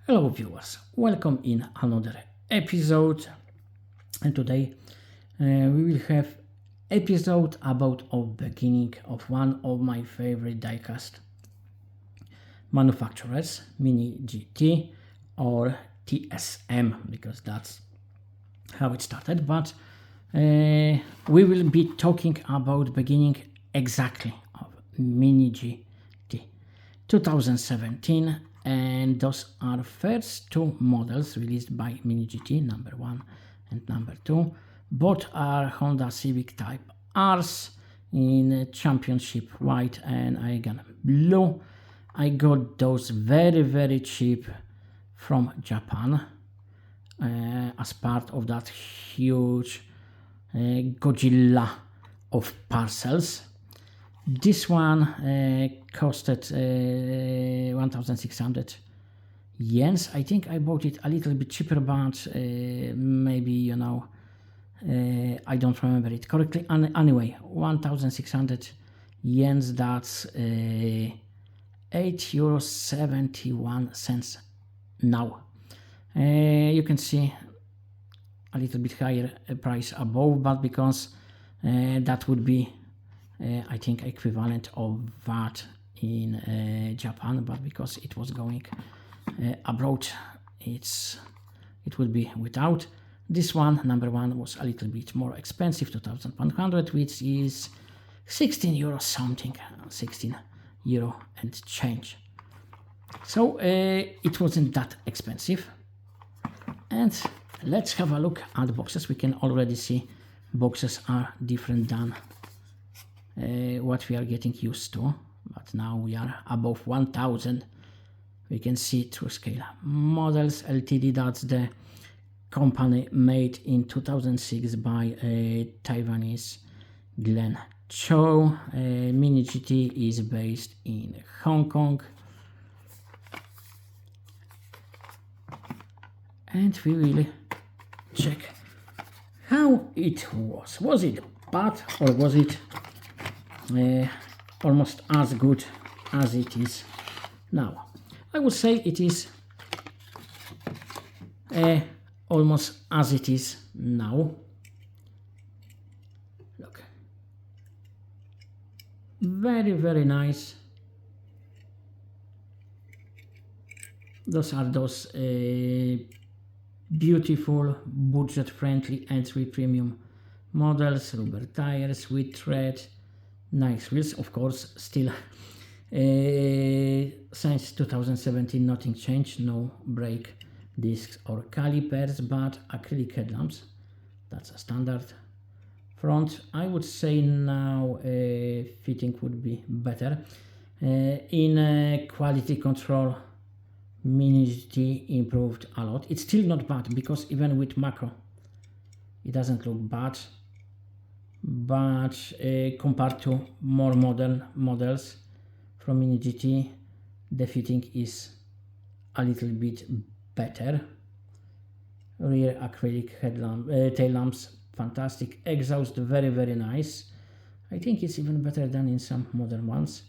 Hello viewers, welcome in another episode, and today we will have episode about the beginning of one of my favorite diecast manufacturers, Mini GT or TSM, because that's how it started. But we will be talking about beginning exactly of Mini GT 2017, and those are first two models released by Mini GT, number 1 and number 2. Both are Honda Civic Type Rs in championship white and again blue. I got those very cheap from Japan as part of that huge Godzilla of parcels. This one costed 1,600 yens. I think I bought it a little bit cheaper, but maybe, I don't remember it correctly. Anyway, 1,600 yens, that's €8.71 now. You can see a little bit higher price above, but because that would be I think equivalent of VAT in Japan, but because it was going abroad, it will be without. This one, number 1, was a little bit more expensive, 2,100, which is €16 something, €16 and change. So it wasn't that expensive. And let's have a look at the boxes. We can already see boxes are different than what we are getting used to, but now we are above 1,000. We can see through scale. Models Ltd, that's the company made in 2006 by Taiwanese Glenn Chow. Mini GT is based in Hong Kong, and we will check how it was. Was it bad or was it almost as good as it is now? I would say it is almost as it is now. Look, very nice. Those are those beautiful budget-friendly entry premium models. Rubber tires with tread, nice wheels, of course. Still since 2017 nothing changed, no brake discs or calipers, but acrylic headlamps, that's a standard. Front, I would say now fitting would be better. In quality control, Mini GT improved a lot. It's still not bad, because even with macro it doesn't look bad, but compared to more modern models from Mini GT, the fitting is a little bit better. Rear acrylic tail lamps, fantastic. Exhaust, very nice. I think it's even better than in some modern ones.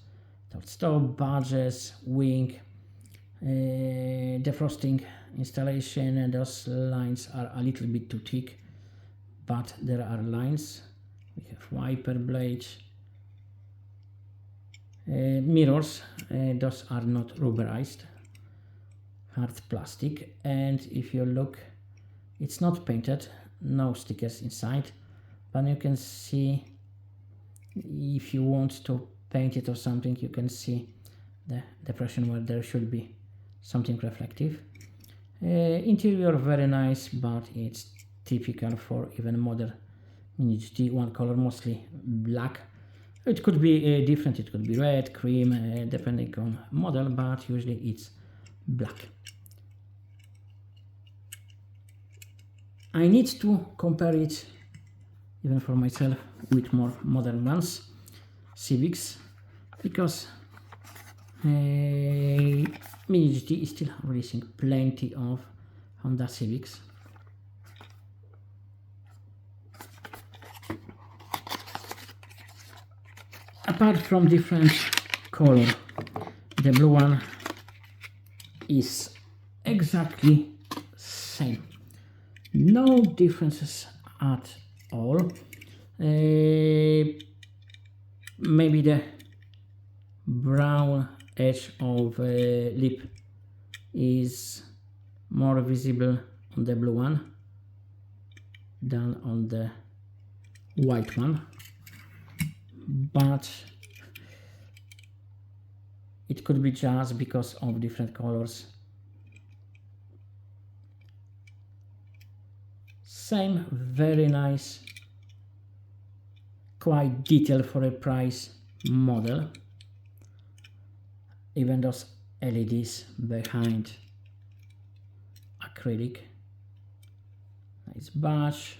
Stop, badges, wing, defrosting installation, and those lines are a little bit too thick, but there are lines. We have wiper blades, mirrors, those are not rubberized, hard plastic, and if you look, it's not painted, no stickers inside, but you can see, if you want to paint it or something, you can see the depression where there should be something reflective. Interior very nice, but it's typical for even modern Mini GT. One color, mostly black. It could be different, it could be red, cream, depending on model, but usually it's black. I need to compare it, even for myself, with more modern ones, Civics, because Mini GT is still releasing plenty of Honda Civics. Apart from different color, the blue one is exactly same. No differences at all. Maybe the brown edge of lip is more visible on the blue one than on the white one, but it could be just because of different colors. Same, very nice, quite detailed for a price model. Even those LEDs behind acrylic. Nice badge.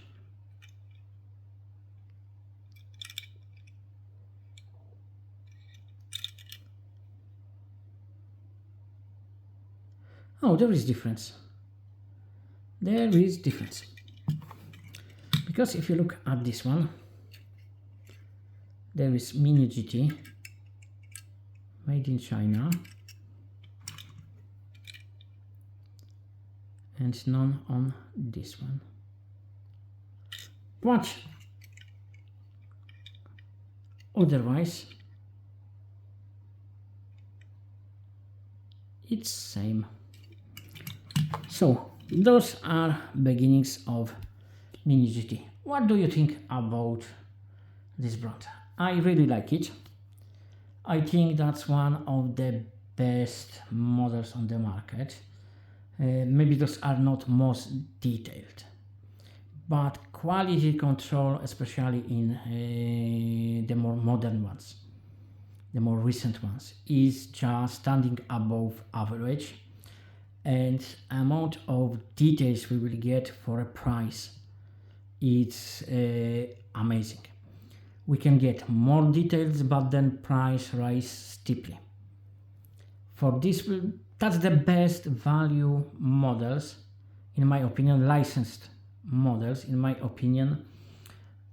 Oh, there is difference. There is difference. Because if you look at this one, there is Mini GT, made in China, and none on this one. But otherwise, it's same. So those are beginnings of Mini GT. What do you think about this brand? I really like it. I think that's one of the best models on the market. Maybe those are not most detailed, but quality control, especially in the more modern ones, the more recent ones, is just standing above average, and amount of details we will get for a price, it's amazing. We can get more details, but then price rise steeply. For this, that's the best value models, in my opinion, licensed models, in my opinion.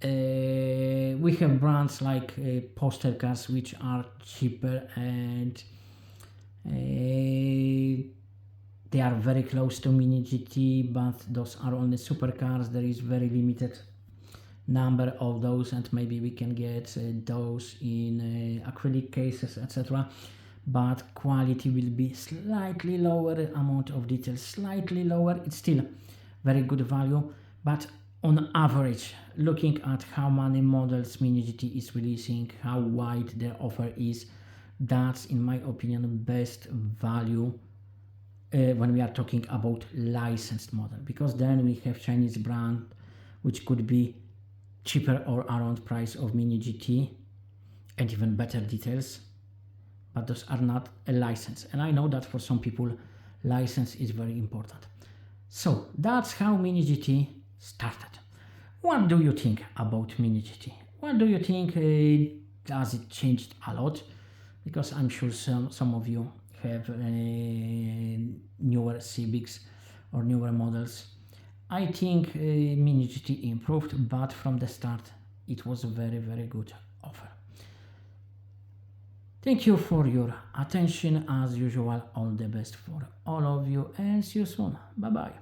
We have brands like Poster Cars, which are cheaper, and they are very close to Mini GT, but those are only supercars. There is very limited number of those, and maybe we can get those in acrylic cases, etc. But quality will be slightly lower, amount of details slightly lower. It's still very good value, but on average, looking at how many models Mini GT is releasing, how wide their offer is, that's in my opinion best value when we are talking about licensed model, because then we have Chinese brand which could be cheaper or around price of Mini GT and even better details, but those are not a license, and I know that for some people license is very important. So that's how Mini GT started. What do you think about Mini GT? What do you think? Does it changed a lot? Because I'm sure some of you have newer Civics or newer models. I think Mini GT improved, but from the start it was a very, very good offer. Thank you for your attention. As usual, all the best for all of you, and see you soon. Bye bye.